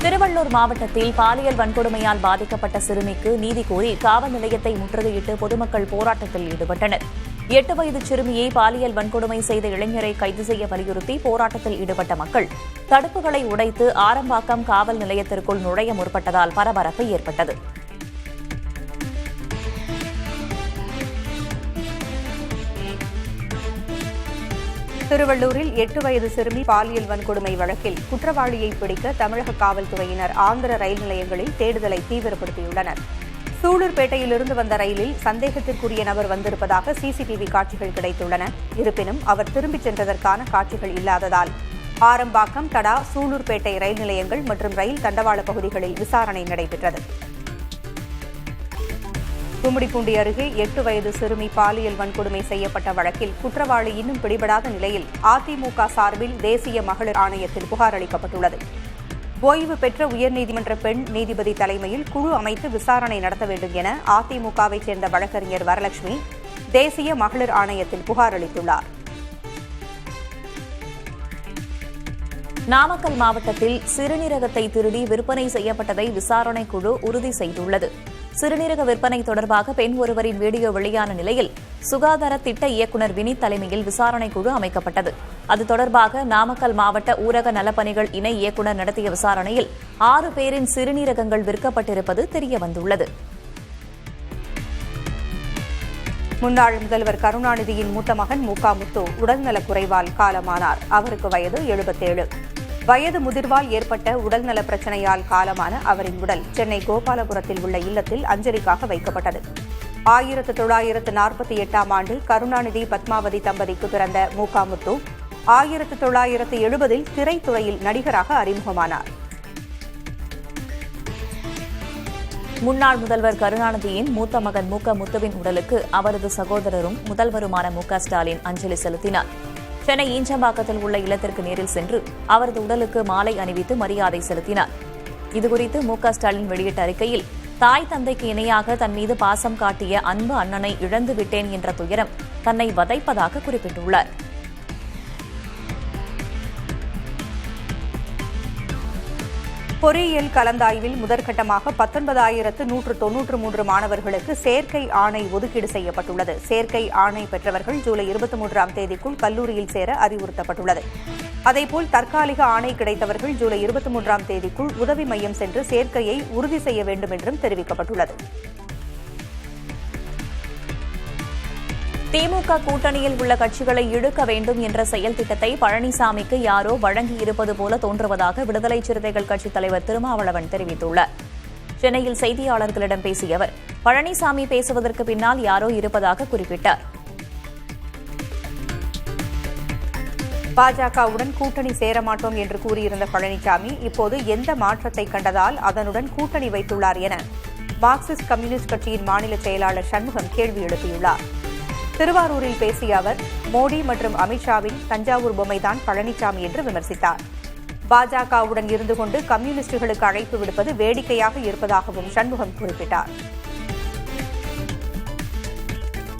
திருவள்ளூர் மாவட்டத்தில் பாலியல் வன்கொடுமையால் பாதிக்கப்பட்ட சிறுமிக்கு நீதி கோரி காவல் நிலையத்தை முற்றுகையிட்டு பொதுமக்கள் போராட்டத்தில் ஈடுபட்டனர். 8 வயது சிறுமியை பாலியல் வன்கொடுமை செய்த இளைஞரை கைது செய்ய வலியுறுத்தி போராட்டத்தில் ஈடுபட்ட மக்கள் தடுப்புகளை உடைத்து ஆரம்பாக்கம் காவல் நிலையத்திற்குள் நுழைய முற்பட்டதால் பரபரப்பு ஏற்பட்டது. திருவள்ளூரில் 8 வயது சிறுமி பாலியல் வன்கொடுமை வழக்கில் குற்றவாளியை பிடிக்க தமிழக காவல்துறையினர் ஆந்திர ரயில் நிலையங்களில் தேடுதலை தீவிரப்படுத்தியுள்ளனர். சூலூர்பேட்டையிலிருந்து வந்த ரயிலில் சந்தேகத்திற்குரிய நபர் வந்திருப்பதாக சிசிடிவி காட்சிகள் கிடைத்துள்ளன. இருப்பினும் அவர் திரும்பிச் சென்றதற்கான காட்சிகள் இல்லாததால் ஆரம்பாக்கம், தடா, சூலூர்பேட்டை ரயில் நிலையங்கள் மற்றும் ரயில் தண்டவாள பகுதிகளில் விசாரணை நடைபெற்றது. கும்மிடிப்பூண்டி அருகே 8 வயது சிறுமி பாலியல் வன்கொடுமை செய்யப்பட்ட வழக்கில் குற்றவாளி இன்னும் பிடிபடாத நிலையில் அதிமுக சார்பில் தேசிய மகளிர் ஆணையத்தில் புகார் அளிக்கப்பட்டுள்ளது. ஓய்வு பெற்ற உயர்நீதிமன்ற பெண் நீதிபதி தலைமையில் குழு அமைத்து விசாரணை நடத்த வேண்டும் என அதிமுகவைச் சேர்ந்த வழக்கறிஞர் வரலட்சுமி தேசிய மகளிர் ஆணையத்தில் புகார் அளித்துள்ளார். நாமக்கல் மாவட்டத்தில் சிறுநீரகத்தை திருடி விற்பனை செய்யப்பட்டதை விசாரணை குழு உறுதி செய்துள்ளது. சிறுநீரக விற்பனை தொடர்பாக பெண் ஒருவரின் வீடியோ வெளியான நிலையில் சுகாதார திட்ட இயக்குநர் வினித் தலைமையில் விசாரணை குழு அமைக்கப்பட்டது. அது தொடர்பாக நாமக்கல் மாவட்ட ஊரக நலப்பணிகள் இணை இயக்குநர் நடத்திய விசாரணையில் 6 பேரின் சிறுநீரகங்கள் விற்கப்பட்டிருப்பது தெரியவந்துள்ளது. முன்னாள் முதல்வர் கருணாநிதியின் மூத்த மகன் முத்து உடல்நலக் குறைவால் காலமானார். அவருக்கு வயது 77. வயது முதிர்வால் ஏற்பட்ட உடல்நலப் பிரச்சினையால் காலமான அவரின் உடல் சென்னை கோபாலபுரத்தில் உள்ள இல்லத்தில் அஞ்சலிக்காக வைக்கப்பட்டது. 1948ஆம் ஆண்டு கருணாநிதி பத்மாவதி தம்பதிக்கு பிறந்த முத்து 1970இல் திரைத்துறையில் நடிகராக அறிமுகமானார். முன்னாள் முதல்வர் கருணாநிதியின் மூத்த மகன் முத்துவின் உடலுக்கு அவரது சகோதரரும் முதல்வருமான ஸ்டாலின் அஞ்சலி செலுத்தினார். சென்னை ஈஞ்சம்பாக்கத்தில் உள்ள இல்லத்திற்கு நேரில் சென்று அவரது உடலுக்கு மாலை அணிவித்து மரியாதை செலுத்தினார். இதுகுறித்து ஸ்டாலின் வெளியிட்ட அறிக்கையில், தாய் தந்தைக்கு இணையாக தன் மீது பாசம் காட்டிய அன்பு அண்ணனை இழந்துவிட்டேன் என்ற துயரம் தன்னை வதைப்பதாக குறிப்பிட்டுள்ளார். பொறியியல் கலந்தாய்வில் முதற்கட்டமாக 19,193 மாணவர்களுக்கு சேர்க்கை ஆணை ஒதுக்கீடு செய்யப்பட்டுள்ளது. சேர்க்கை ஆணை பெற்றவர்கள் ஜூலை 23ஆம் தேதிக்குள் கல்லூரியில் சேர அறிவுறுத்தப்பட்டுள்ளது. அதேபோல் தற்காலிக ஆணை கிடைத்தவர்கள் ஜூலை 23ஆம் தேதிக்குள் உதவி மையம் சென்று சேர்க்கையை உறுதி செய்ய வேண்டும் என்றும் தெரிவிக்கப்பட்டுள்ளது. திமுக கூட்டணியில் உள்ள கட்சிகளை இழுக்க வேண்டும் என்ற செயல் திட்டத்தை பழனிசாமிக்கு யாரோ வழங்கியிருப்பது போல தோன்றுவதாக விடுதலை சிறுத்தைகள் கட்சித் தலைவர் திருமாவளவன் தெரிவித்துள்ளார். சென்னையில் செய்தியாளர்களிடம் பேசிய அவர், பழனிசாமி பேசுவதற்கு பின்னால் யாரோ இருப்பதாக குறிப்பிட்டார். பாஜகவுடன் கூட்டணி சேரமாட்டோம் என்று கூறியிருந்த பழனிசாமி இப்போது எந்த மாற்றத்தை கண்டதால் அதனுடன் கூட்டணி வைத்துள்ளார் என மார்க்சிஸ்ட் கம்யூனிஸ்ட் கட்சியின் மாநில செயலாளர் சண்முகம் கேள்வி எழுப்பியுள்ளார். திருவாரூரில் பேசிய அவர், மோடி மற்றும் அமித்ஷாவின் தஞ்சாவூர் பொம்மைதான் பழனிசாமி என்று விமர்சித்தார். பாஜகவுடன் இருந்து கொண்டு கம்யூனிஸ்டுகளுக்கு அழைப்பு விடுப்பது வேடிக்கையாக இருப்பதாகவும் சண்முகம் குறிப்பிட்டார்.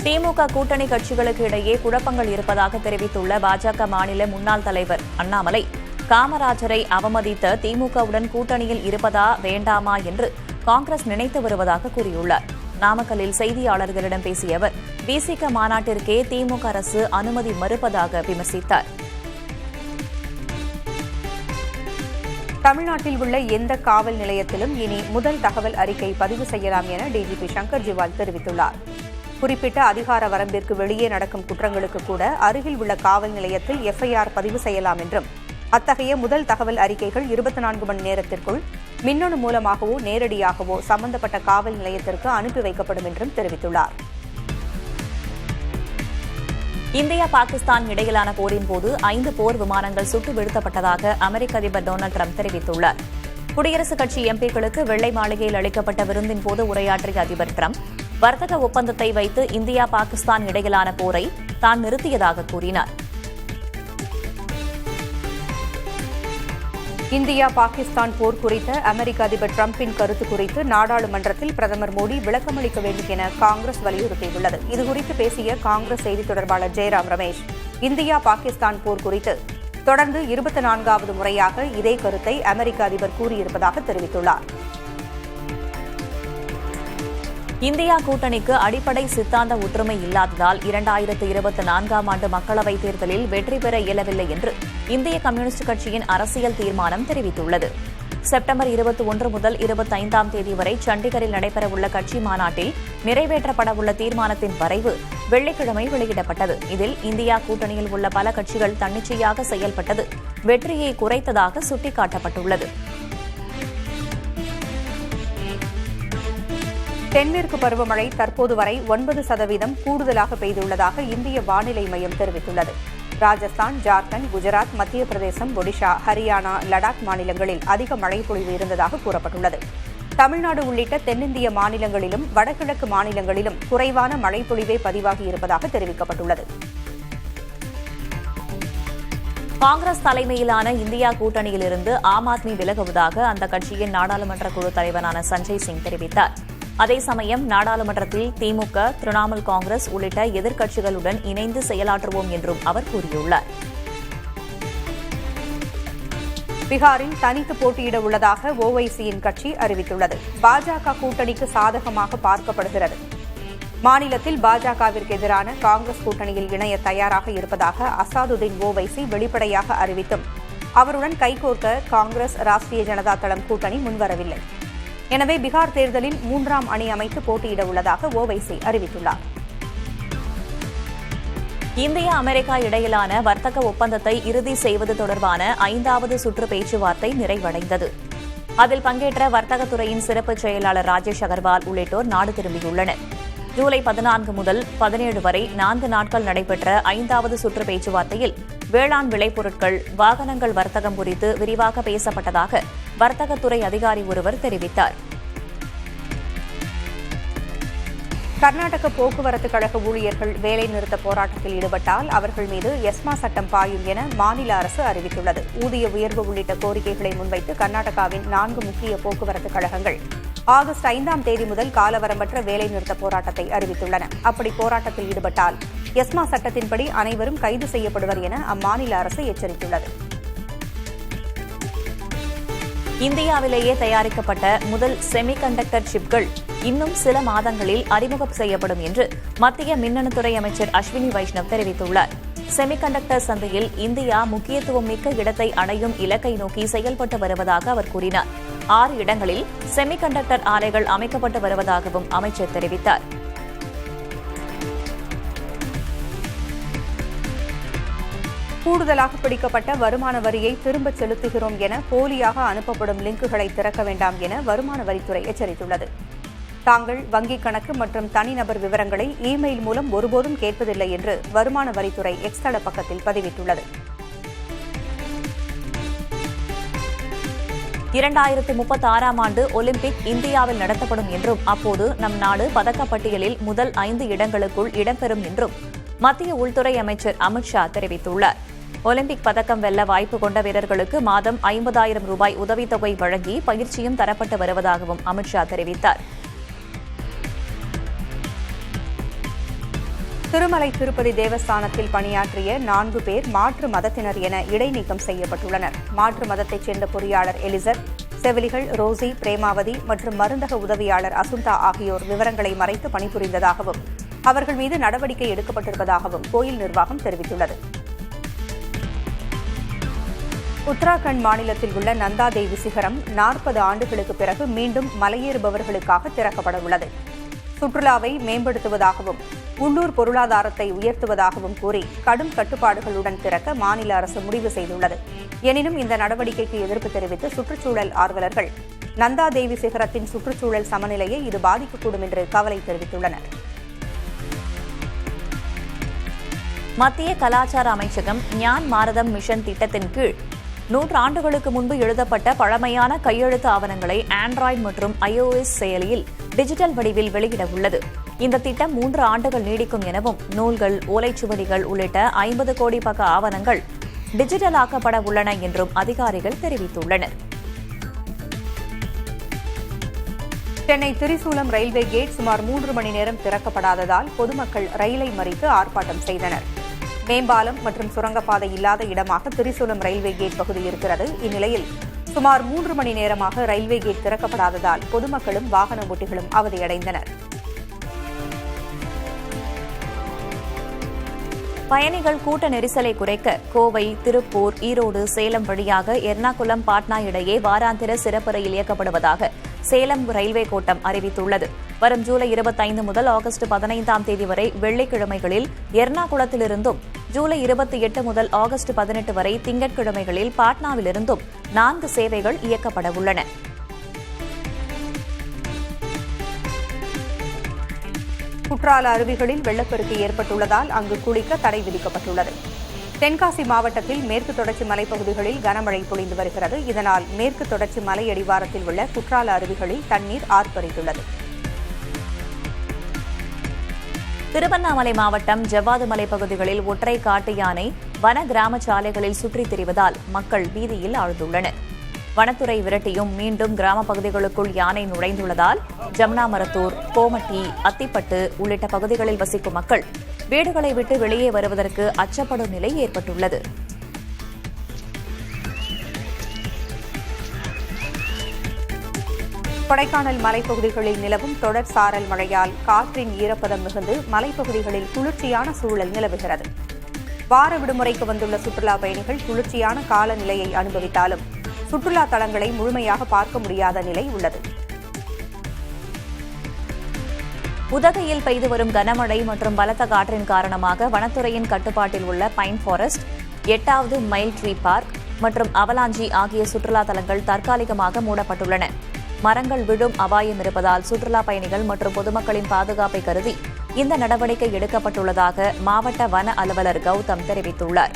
திமுக கூட்டணி கட்சிகளுக்கு இடையே குழப்பங்கள் இருப்பதாக தெரிவித்துள்ள பாஜக மாநில முன்னாள் தலைவர் அண்ணாமலை, காமராஜரை அவமதித்த திமுகவுடன் கூட்டணியில் இருப்பதா வேண்டாமா என்று காங்கிரஸ் நினைத்து வருவதாக கூறியுள்ளார். நாமக்கல்லில் செய்தியாளர்களிடம் பேசிய அவர், விசிக மாநாட்டிற்கே திமுக அரசு அனுமதி மறுப்பதாக விமர்சித்தார். தமிழ்நாட்டில் உள்ள எந்த காவல் நிலையத்திலும் இனி முதல் தகவல் அறிக்கை பதிவு செய்யலாம் என டிஜிபி சங்கர் ஜிவால் தெரிவித்துள்ளார். குறிப்பிட்ட அதிகார வரம்பிற்கு வெளியே நடக்கும் குற்றங்களுக்கு கூட அருகில் உள்ள காவல் நிலையத்தில் எஃப்ஐஆர் பதிவு செய்யலாம் என்றும், அத்தகைய முதல் தகவல் அறிக்கைகள் 24 மணி நேரத்திற்குள் மின்னணு மூலமாகவோ நேரடியாகவோ சம்பந்தப்பட்ட காவல் நிலையத்திற்கு அனுப்பி வைக்கப்படும் என்றும் தெரிவித்துள்ளார். இந்தியா பாகிஸ்தான் இடையிலான போரின் போது 5 போர் விமானங்கள் சுட்டு வீழ்த்தப்பட்டதாக அமெரிக்க அதிபர் டொனால்டு டிரம்ப் தெரிவித்துள்ளார். குடியரசுக் கட்சி எம்பிக்களுக்கு வெள்ளை மாளிகையில் அளிக்கப்பட்ட விருந்தின் போது உரையாற்றிய அதிபர் டிரம்ப், வர்த்தக ஒப்பந்தத்தை வைத்து இந்தியா பாகிஸ்தான் இடையிலான போரை தான் நிறுத்தியதாக கூறினார். இந்தியா பாகிஸ்தான் போர் குறித்த அமெரிக்க அதிபர் டிரம்பின் கருத்து குறித்து நாடாளுமன்றத்தில் பிரதமர் மோடி விளக்கமளிக்க வேண்டும் என காங்கிரஸ் வலியுறுத்தியுள்ளது. இதுகுறித்து பேசிய காங்கிரஸ் செய்தித் தொடர்பாளர் ஜெயராம் ரமேஷ், இந்தியா பாகிஸ்தான் போர் குறித்து தொடர்ந்து 24வது முறையாக இதே கருத்தை அமெரிக்க அதிபர் கூறியிருப்பதாக தெரிவித்துள்ளார். இந்தியா கூட்டணிக்கு அடிப்படை சித்தாந்த ஒற்றுமை இல்லாததால் 2024ஆம் ஆண்டு மக்களவைத் தேர்தலில் வெற்றி பெற இயலவில்லை என்று இந்திய கம்யூனிஸ்ட் கட்சியின் அரசியல் தீர்மானம் தெரிவித்துள்ளது. செப்டம்பர் 21 முதல் 25ஆம் தேதி வரை சண்டிகரில் நடைபெறவுள்ள கட்சி மாநாட்டில் நிறைவேற்றப்படவுள்ள தீர்மானத்தின் வரைவு வெள்ளிக்கிழமை வெளியிடப்பட்டது. இதில் இந்தியா கூட்டணியில் உள்ள பல கட்சிகள் தன்னிச்சையாக செயல்பட்டது வெற்றியை குறைத்ததாக சுட்டிக்காட்டப்பட்டுள்ளது. தென்மேற்கு பருவமழை தற்போது வரை 9% கூடுதலாக பெய்துள்ளதாக இந்திய வானிலை மையம் தெரிவித்துள்ளது. ராஜஸ்தான், ஜார்க்கண்ட், குஜராத், மத்திய பிரதேசம், ஒடிஷா, ஹரியானா, லடாக் மாநிலங்களில் அதிக மழை பொழிவு இருந்ததாக கூறப்பட்டுள்ளது. தமிழ்நாடு உள்ளிட்ட தென்னிந்திய மாநிலங்களிலும் வடகிழக்கு மாநிலங்களிலும் குறைவான மழைப்பொழிவே பதிவாகியிருப்பதாக தெரிவிக்கப்பட்டுள்ளது. காங்கிரஸ் தலைமையிலான இந்தியா கூட்டணியிலிருந்து ஆம் ஆத்மி விலகுவதாக அந்த கட்சியின் நாடாளுமன்ற குழு தலைவரான சஞ்சய் சிங் தெரிவித்தார். அதே சமயம் நாடாளுமன்றத்தில் திமுக, திரிணாமுல் காங்கிரஸ் உள்ளிட்ட எதிர்க்கட்சிகளுடன் இணைந்து செயலாற்றுவோம் என்றும் அவர் கூறியுள்ளார். பீகாரில் தனித்து போட்டியிட உள்ளதாக ஓவைசியின் கட்சி அறிவித்துள்ளது. பாஜக கூட்டணிக்கு சாதகமாக பார்க்கப்படுகிறது. மாநிலத்தில் பாஜகவிற்கு எதிரான காங்கிரஸ் கூட்டணியில் இணைய தயாராக இருப்பதாக அசாதுதீன் ஓவைசி வெளிப்படையாக அறிவித்தும் அவருடன் கைகோர்க்க காங்கிரஸ், ராஷ்டிரிய ஜனதா தளம் கூட்டணி முன்வரவில்லை. எனவே பீகார் தேர்தலில் 3ஆம் அணி அமைத்து போட்டியிட உள்ளதாக ஓவைசி அறிவித்துள்ளார். இந்தியா, அமெரிக்கா இடையிலான வர்த்தக ஒப்பந்தத்தை இறுதி செய்வது தொடர்பான 5வது சுற்று பேச்சுவார்த்தை நிறைவடைந்தது. அதில் பங்கேற்ற வர்த்தகத்துறையின் சிறப்பு செயலாளர் ராஜேஷ் அகர்வால் உள்ளிட்டோர் நாடு திரும்பியுள்ளனர். ஜூலை 14 முதல் 17 வரை 4 நாட்கள் நடைபெற்ற 5வது சுற்று பேச்சுவார்த்தையில் வேளாண் விளைபொருட்கள், வாகனங்கள் வர்த்தகம் குறித்து விரிவாக பேசப்பட்டதாக வர்த்தகத்துறை அதிகாரி ஒருவர் தெரிவித்தார். கர்நாடக போக்குவரத்து கழக ஊழியர்கள் வேலைநிறுத்த போராட்டத்தில் ஈடுபட்டால் அவர்கள் மீது எஸ்மா சட்டம் பாயும் என மாநில அரசு அறிவித்துள்ளது. ஊதிய உயர்வு உள்ளிட்ட கோரிக்கைகளை முன்வைத்து கர்நாடகாவின் 4 முக்கிய போக்குவரத்து கழகங்கள் ஆகஸ்ட் 5ஆம் தேதி முதல் காலவரம்பற்ற வேலைநிறுத்த போராட்டத்தை அறிவித்துள்ளன. அப்படி போராட்டத்தில் ஈடுபட்டால் எஸ்மா சட்டத்தின்படி அனைவரும் கைது செய்யப்படுவர் என அம்மாநில அரசு எச்சரித்துள்ளது. இந்தியாவிலேயே தயாரிக்கப்பட்ட முதல் செமிகண்டக்டர் சிப்கள் இன்னும் சில மாதங்களில் அறிமுகம் செய்யப்படும் என்று மத்திய மின்னணுத்துறை அமைச்சர் அஸ்வினி வைஷ்ணவ் தெரிவித்துள்ளார். செமிகண்டக்டர் சந்தையில் இந்தியா முக்கியத்துவம் மிக்க இடத்தை அடையும் இலக்கை நோக்கி செயல்பட்டு வருவதாக அவர் கூறினார். 6 இடங்களில் செமிகண்டக்டர் ஆலைகள் அமைக்கப்பட்டு வருவதாகவும் அமைச்சர் தெரிவித்தார். கூடுதலாக பிடிக்கப்பட்ட வருமான வரியை திரும்பச் செலுத்துகிறோம் என போலியாக அனுப்பப்படும் லிங்குகளை திறக்க வேண்டாம் என வருமான வரித்துறை எச்சரித்துள்ளது. தாங்கள் வங்கிக் கணக்கு மற்றும் தனிநபர் விவரங்களை இமெயில் மூலம் ஒருபோதும் கேட்பதில்லை என்று வருமான வரித்துறை எக்ஸ் தள பக்கத்தில் பதிவிட்டுள்ளது. 2036ஆம் ஆண்டு ஒலிம்பிக் இந்தியாவில் நடத்தப்படும் என்றும் அப்போது நம் நாடு பதக்கப்பட்டியலில் முதல் 5 இடங்களுக்குள் இடம்பெறும் என்றும் மத்திய உள்துறை அமைச்சர் அமித் ஷா தெரிவித்துள்ளார். ஒலிம்பிக் பதக்கம் வெல்ல வாய்ப்பு கொண்ட வீரர்களுக்கு மாதம் 50,000 ரூபாய் உதவித்தொகை வழங்கி பயிற்சியும் தரப்பட்டு வருவதாகவும் அமித் ஷா தெரிவித்தார். திருமலை திருப்பதி தேவஸ்தானத்தில் பணியாற்றிய 4 பேர் மாற்று மதத்தினர் என இடைநீக்கம் செய்யப்பட்டுள்ளனர். மாற்று மதத்தைச் சேர்ந்த பொறியாளர் எலிசர், செவிலிகள் ரோசி, பிரேமாவதி மற்றும் மருந்தக உதவியாளர் அசுந்தா ஆகியோர் விவரங்களை மறைத்து பணிபுரிந்ததாகவும் அவர்கள் மீது நடவடிக்கை எடுக்கப்பட்டிருப்பதாகவும் கோயில் நிர்வாகம் தெரிவித்துள்ளது. உத்தராகண்ட் மாநிலத்தில் உள்ள நந்தா தேவி சிகரம் 40 ஆண்டுகளுக்கு பிறகு மீண்டும் மலையேறுபவர்களுக்காக திறக்கப்பட உள்ளது. சுற்றுலாவை மேம்படுத்துவதாகவும் உள்ளூர் பொருளாதாரத்தை உயர்த்துவதாகவும் கூறி கடும் கட்டுப்பாடுகளுடன் திறக்க மாநில அரசு முடிவு செய்துள்ளது. எனினும் இந்த நடவடிக்கைக்கு எதிர்ப்பு தெரிவித்து சுற்றுச்சூழல் ஆர்வலர்கள் நந்தா தேவி சிகரத்தின் சுற்றுச்சூழல் சமநிலையை இது பாதிக்கக்கூடும் என்று கவலை தெரிவித்துள்ளனர். மத்திய கலாச்சார அமைச்சகம் ஞான் பாரதம் மிஷன் திட்டத்தின் கீழ் 100 ஆண்டுகளுக்கு முன்பு எழுதப்பட்ட பழமையான கையெழுத்து ஆவணங்களை ஆண்ட்ராய்டு மற்றும் iOS செயலியில் டிஜிட்டல் வடிவில் வெளியிட உள்ளது. இந்த திட்டம் 3 ஆண்டுகள் நீடிக்கும் எனவும் நூல்கள், ஓலைச்சுவடிகள் உள்ளிட்ட 50 கோடி பக்க ஆவணங்கள் டிஜிட்டலாக்கப்பட உள்ளன என்றும் அதிகாரிகள் தெரிவித்துள்ளனர். சென்னை திரிசூலம் ரயில்வே கேட் சுமார் 3 மணி நேரம் திறக்கப்படாததால் பொதுமக்கள் ரயிலை மறித்து ஆர்ப்பாட்டம் செய்தனர். மேம்பாலம் மற்றும் சுரங்கப்பாதை இல்லாத இடமாக திரிசூலம் ரயில்வே கேட் பகுதி இருக்கிறது. இந்நிலையில் சுமார் 3 மணி நேரமாக ரயில்வே கேட் திறக்கப்படாததால் பொதுமக்களும் வாகன ஓட்டிகளும் அவதியடைந்தனர். பயணிகள் கூட்ட நெரிசலை குறைக்க கோவை, திருப்பூர், ஈரோடு, சேலம் வழியாக எர்ணாகுளம், பாட்னா இடையே வாராந்திர சிறப்பு ரயில் இயக்கப்படுவதாக சேலம் ரயில்வே கோட்டம் அறிவித்துள்ளது. வரும் ஜூலை 25 முதல் ஆகஸ்ட் 15ஆம் தேதி வரை வெள்ளிக்கிழமைகளில் எர்ணாகுளத்திலிருந்தும், ஜூலை 28 முதல் ஆகஸ்ட் 18 வரை திங்கட்கிழமைகளில் பாட்னாவிலிருந்தும் 4 சேவைகள் இயக்கப்பட உள்ளன. குற்றால அருவிகளில் வெள்ளப்பெருக்கு ஏற்பட்டுள்ளதால் அங்கு குளிக்க தடை விதிக்கப்பட்டுள்ளது. தென்காசி மாவட்டத்தில் மேற்கு தொடர்ச்சி மலைப்பகுதிகளில் கனமழை பொழிந்து வருகிறது. இதனால் மேற்கு தொடர்ச்சி மலை அடிவாரத்தில் உள்ள குற்றால அருவிகளில் தண்ணீர் ஆர்ப்பரித்துள்ளது. திருவண்ணாமலை மாவட்டம் ஜவ்வாது மலைப்பகுதிகளில் ஒற்றை காட்டு யானை வன கிராம சாலைகளில் சுற்றித் திரிவதால் மக்கள் பீதியில் ஆழ்ந்துள்ளனர். வனத்துறை விரட்டியும் மீண்டும் கிராம பகுதிகளுக்குள் யானை நுழைந்துள்ளதால் ஜம்னாமரத்தூர், கோமட்டி, அத்திப்பட்டு உள்ளிட்ட பகுதிகளில் வசிக்கும் மக்கள் வீடுகளை விட்டு வெளியே வருவதற்கு அச்சப்படும் நிலை ஏற்பட்டுள்ளது. கொடைக்கானல் மலைப்பகுதிகளில் நிலவும் தொடர் சாரல் மழையால் காற்றின் ஈரப்பதம் மிகுந்து மலைப்பகுதிகளில் குளிர்ச்சியான சூழல் நிலவுகிறது. வார விடுமுறைக்கு வந்துள்ள சுற்றுலா பயணிகள் குளிர்ச்சியான காலநிலையை அனுபவித்தாலும் சுற்றுலா தலங்களை முழுமையாக பார்க்க முடியாத நிலை உள்ளது. உதகையில் பெய்து வரும் கனமழை மற்றும் பலத்த காற்றின் காரணமாக வனத்துறையின் கட்டுப்பாட்டில் உள்ள பைன் ஃபாரஸ்ட், 8வது மைல் ட்ரீ பார்க் மற்றும் அவலாஞ்சி ஆகிய சுற்றுலா தலங்கள் தற்காலிகமாக மூடப்பட்டுள்ளன. மரங்கள் விழும் அபாயம் இருப்பதால் சுற்றுலா பயணிகள் மற்றும் பொதுமக்களின் பாதுகாப்பை கருதி இந்த நடவடிக்கை எடுக்கப்பட்டுள்ளதாக மாவட்ட வன அலுவலர் கௌதம் தெரிவித்துள்ளார்.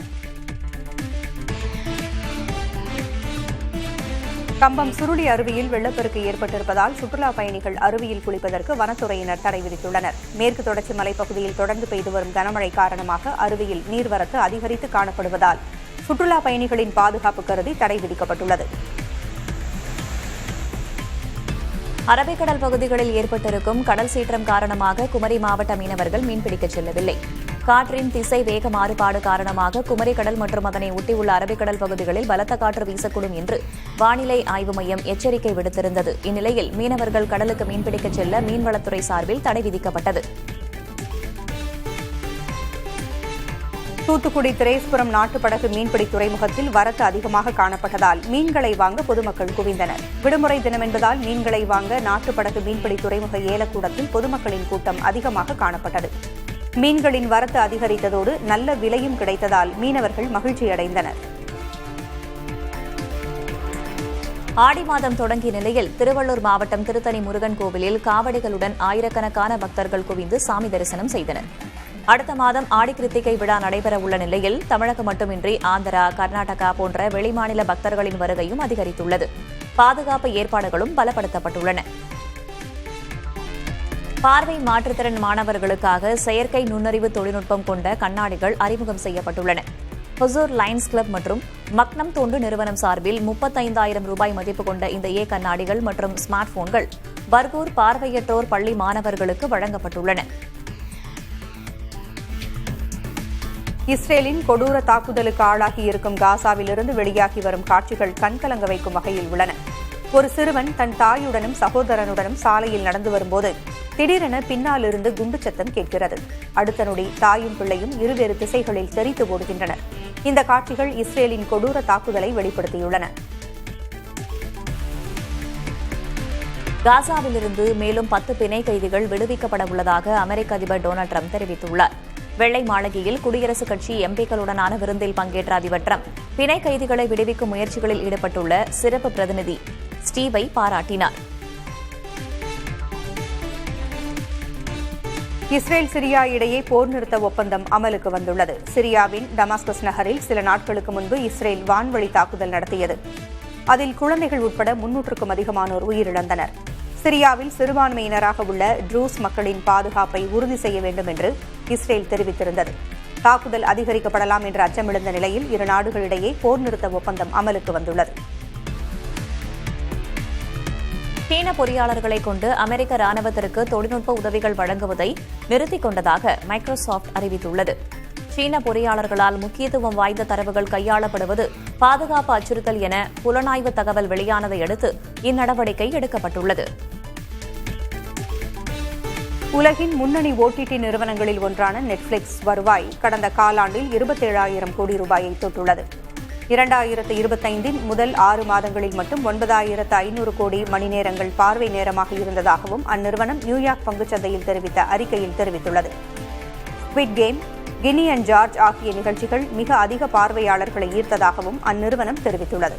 கம்பம் சுருளி அருவியில் வெள்ளப்பெருக்கு ஏற்பட்டிருப்பதால் சுற்றுலா பயணிகள் அருவியில் குளிப்பதற்கு வனத்துறையினர் தடை விதித்துள்ளனர். மேற்கு தொடர்ச்சி மலைப்பகுதியில் தொடர்ந்து பெய்து வரும் கனமழை காரணமாக அருவியில் நீர்வரத்து அதிகரித்து காணப்படுவதால் சுற்றுலா பயணிகளின் பாதுகாப்பு கருதி தடை விதிக்கப்பட்டுள்ளது. அரபிக்கடல் பகுதிகளில் ஏற்பட்டிருக்கும் கடல் சீற்றம் காரணமாக குமரி மாவட்ட மீனவர்கள் மீன்பிடிக்கச் செல்லவில்லை. காற்றின் திசை வேக மாறுபாடு காரணமாக குமரி கடல் மற்றும் அதனை ஒட்டியுள்ள அரபிக்கடல் பகுதிகளில் பலத்த காற்று வீசக்கூடும் என்று வானிலை ஆய்வு மையம் எச்சரிக்கை விடுத்திருந்தது. இந்நிலையில் மீனவர்கள் கடலுக்கு மீன்பிடிக்கச் செல்ல மீன்வளத்துறை சார்பில் தடை விதிக்கப்பட்டது. தூத்துக்குடி திரேஸ்புரம் நாட்டுப்படகு மீன்பிடி துறைமுகத்தில் வரத்து அதிகமாக காணப்பட்டதால் மீன்களை வாங்க பொதுமக்கள் குவிந்தனர். விடுமுறை தினம் என்பதால் மீன்களை வாங்க நாட்டுப்படகு மீன்பிடி துறைமுக ஏலக்கூடத்தில் பொதுமக்களின் கூட்டம் அதிகமாக காணப்பட்டது. மீன்களின் வரத்து அதிகரித்ததோடு நல்ல விலையும் கிடைத்ததால் மீனவர்கள் மகிழ்ச்சியடைந்தனர். ஆடி மாதம் தொடங்கிய நிலையில் திருவள்ளூர் மாவட்டம் திருத்தணி முருகன் கோவிலில் காவடிகளுடன் ஆயிரக்கணக்கான பக்தர்கள் குவிந்து சாமி தரிசனம் செய்தனர். அடுத்த மாதம் ஆடி கிருத்திகை விழா நடைபெறவுள்ள நிலையில் தமிழகம் மட்டுமின்றி ஆந்திரா, கர்நாடகா போன்ற வெளிமாநில பக்தர்களின் வருகையும் அதிகரித்துள்ளது. பாதுகாப்பு ஏற்பாடுகளும் பலப்படுத்தப்பட்டுள்ளன. பார்வை மாற்றுத்திறன் மாணவர்களுக்காக செயற்கை நுண்ணறிவு தொழில்நுட்பம் கொண்ட கண்ணாடிகள் அறிமுகம் செய்யப்பட்டுள்ளன. ஹொசூர் லயன்ஸ் கிளப் மற்றும் மக்னம் தொண்டு நிறுவனம் சார்பில் 35,000 ரூபாய் மதிப்பு கொண்ட இந்த கண்ணாடிகள் மற்றும் ஸ்மார்ட் போன்கள் பர்கூர் பார்வையற்றோர் பள்ளி மாணவர்களுக்கு வழங்கப்பட்டுள்ளன. இஸ்ரேலின் கொடூர தாக்குதலுக்கு ஆளாகி இருக்கும் காசாவிலிருந்து வெளியாகி வரும் காட்சிகள் கண்கலங்க வைக்கும் வகையில் உள்ளன. ஒரு சிறுவன் தன் தாயுடனும் சகோதரனுடனும் சாலையில் நடந்து வரும்போது திடீரென பின்னாலிருந்து குண்டு சத்தம் கேட்கிறது. அடுத்த நொடி தாயும் பிள்ளையும் இருவேறு திசைகளில் தெரித்து ஓடுகின்றனர். இந்த காட்சிகள் இஸ்ரேலின் கொடூர தாக்குதலை வெளிப்படுத்தியுள்ளன. காசாவிலிருந்து மேலும் 10 பிணை கைதிகள் விடுவிக்கப்பட உள்ளதாக அமெரிக்க அதிபர் டொனால்டு டிரம்ப் தெரிவித்துள்ளார். வெள்ளை மாளிகையில் குடியரசுக் கட்சி எம்பிக்களுடனான விருந்தில் பங்கேற்ற அதிபர் டிரம்ப் பிணை கைதிகளை விடுவிக்கும் முயற்சிகளில் ஈடுபட்டுள்ள சிறப்பு பிரதிநிதி ஸ்டீவை பாராட்டினார். இஸ்ரேல் சிரியா இடையே போர் நிறுத்த ஒப்பந்தம் அமலுக்கு வந்துள்ளது. சிரியாவின் டமாஸ்கஸ் நகரில் சில நாட்களுக்கு முன்பு இஸ்ரேல் வான்வழி தாக்குதல் நடத்தியது. அதில் குழந்தைகள் உட்பட 300க்கும் அதிகமானோர் உயிரிழந்தனர். சிரியாவில் சிறுபான்மையினராக உள்ள ட்ரூஸ் மக்களின் பாதுகாப்பை உறுதி செய்ய வேண்டும் என்று இஸ்ரேல் தெரிவித்திருந்தது. தாக்குதல் அதிகரிக்கப்படலாம் என்ற அச்சம் எழுந்த நிலையில் இரு நாடுகளிடையே போர் நிறுத்த ஒப்பந்தம் அமலுக்கு வந்துள்ளது. சீன பொறியாளர்களை கொண்டு அமெரிக்க ராணுவத்திற்கு தொழில்நுட்ப உதவிகள் வழங்குவதை நிறுத்திக் கொண்டதாக மைக்ரோசாப்ட் அறிவித்துள்ளது. சீன பொறியாளர்களால் முக்கியத்துவம் வாய்ந்த தரவுகள் கையாளப்படுவது பாதுகாப்பு அச்சுறுத்தல் என புலனாய்வு தகவல் வெளியானதை அடுத்து இந்நடவடிக்கை எடுக்கப்பட்டுள்ளது. உலகின் முன்னணி OTT நிறுவனங்களில் ஒன்றான நெட்ஃபிளிக்ஸ் வருவாய் கடந்த காலாண்டில் 27,000 கோடி ரூபாயை தொட்டுள்ளது. 2025 முதல் 6 மாதங்களில் மட்டும் 9,500 கோடி மணி நேரங்கள் பார்வை நேரமாக இருந்ததாகவும் அந்நிறுவனம் நியூயார்க் பங்குச்சந்தையில் தெரிவித்த அறிக்கையில் தெரிவித்துள்ளது. Squid game, Kinni and George ஆகிய நிகழ்ச்சிகள் மிக அதிக பார்வையாளர்களை ஈர்த்ததாகவும் அந்நிறுவனம் தெரிவித்துள்ளது.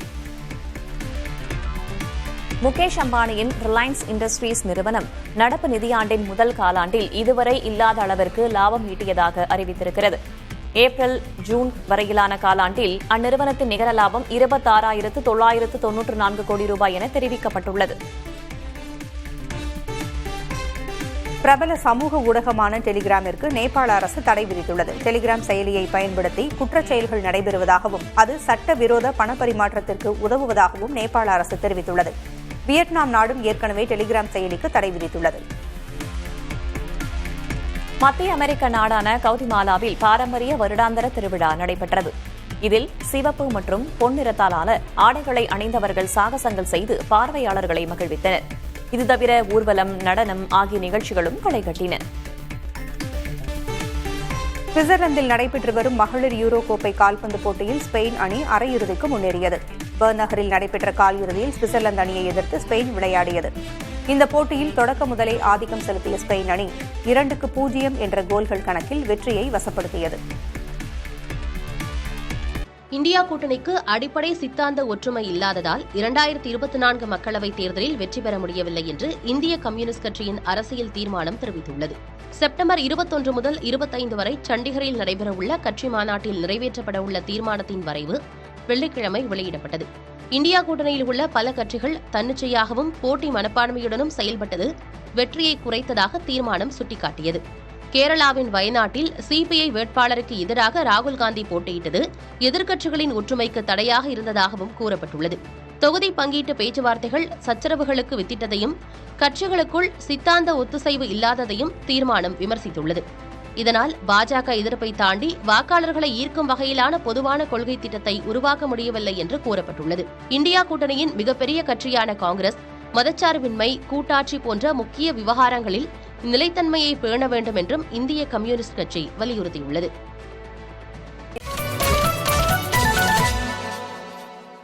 முகேஷ் அம்பானியின் ரிலையன்ஸ் இண்டஸ்ட்ரீஸ் நிறுவனம் நடப்பு நிதியாண்டின் முதல் காலாண்டில் இதுவரை இல்லாத அளவிற்கு லாபம் ஈட்டியதாக அறிவித்திருக்கிறது. ஏப்ரல் ஜூன் வரையிலான காலாண்டில் அந்நிறுவனத்தின் நிகர லாபம் 26,994 கோடி ரூபாய் என தெரிவிக்கப்பட்டுள்ளது. பிரபல சமூக ஊடகமான டெலிகிராமிற்கு நேபாள அரசு தடை விதித்துள்ளது. டெலிகிராம் செயலியை பயன்படுத்தி குற்றச் செயல்கள் நடைபெறுவதாகவும் அது சட்டவிரோத பணப்பரிமாற்றத்திற்கு உதவுவதாகவும் நேபாள அரசு தெரிவித்துள்ளது. வியட்நாம் நாடும் ஏற்கனவே டெலிகிராம் செயலிக்கு தடை விதித்துள்ளது. மத்திய அமெரிக்க நாடான கவுதிமாலாவில் பாரம்பரிய வருடாந்திர திருவிழா நடைபெற்றது. இதில் சிவப்பு மற்றும் பொன்னிறத்தாலான ஆடைகளை அணிந்தவர்கள் சாகசங்கள் செய்து பார்வையாளர்களை மகிழ்வித்தனர். இது தவிர ஊர்வலம், நடனம் ஆகிய நிகழ்ச்சிகளும் களைகட்டின. சுவிட்சர்லாந்தில் நடைபெற்று வரும் மகளிர் யூரோ கோப்பை கால்பந்து போட்டியில் ஸ்பெயின் அணி அரையிறுதிக்கு முன்னேறியது. பெர்ன் நகரில் நடைபெற்ற காலிறுதியில் சுவிட்சர்லாந்து அணியை எதிர்த்து ஸ்பெயின் விளையாடியது. இந்த போட்டியில் தொடக்க முதலே ஆதிக்கம் செலுத்திய ஸ்பெயின் அணி 2-0 என்ற கோல்கள் கணக்கில் வெற்றியை வசப்படுத்தியது. இந்தியா கூட்டணிக்கு அடிப்படை சித்தாந்த ஒற்றுமை இல்லாததால் 2024 மக்களவைத் தேர்தலில் வெற்றி பெற முடியவில்லை என்று இந்திய கம்யூனிஸ்ட் கட்சியின் அரசியல் தீர்மானம் தெரிவித்துள்ளது. செப்டம்பர் 21 முதல் 25 வரை சண்டிகரில் நடைபெறவுள்ள கட்சி மாநாட்டில் நிறைவேற்றப்படவுள்ள தீர்மானத்தின் வரைவு வெள்ளிக்கிழமை வெளியிடப்பட்டது. இந்தியா கூட்டணியில் உள்ள பல கட்சிகள் தன்னிச்சையாகவும் போட்டி மனப்பான்மையுடனும் செயல்பட்டது வெற்றியை குறைத்ததாக தீர்மானம் சுட்டிக்காட்டியது. கேரளாவின் வயநாட்டில் சிபிஐ வேட்பாளருக்கு எதிராக ராகுல் காந்தி போட்டியிட்டது எதிர்க்கட்சிகளின் ஒற்றுமைக்கு தடையாக இருந்ததாகவும் கூறப்பட்டுள்ளது. தொகுதி பங்கீட்டு பேச்சுவார்த்தைகள் சச்சரவுகளுக்கு வித்திட்டதையும் கட்சிகளுக்குள் சித்தாந்த ஒத்துசைவு இல்லாததையும் தீர்மானம் விமர்சித்துள்ளது. இதனால் பாஜக எதிர்ப்பை தாண்டி வாக்காளர்களை ஈர்க்கும் வகையிலான பொதுவான கொள்கை திட்டத்தை உருவாக்க முடியவில்லை என்று கூறப்பட்டுள்ளது. இந்தியா கூட்டணியின் மிகப்பெரிய கட்சியான காங்கிரஸ் மதச்சார்பின்மை, கூட்டாட்சி போன்ற முக்கிய விவகாரங்களில் நிலைத்தன்மையை பேண வேண்டும் என்றும் இந்திய கம்யூனிஸ்ட் கட்சி வலியுறுத்தியுள்ளது.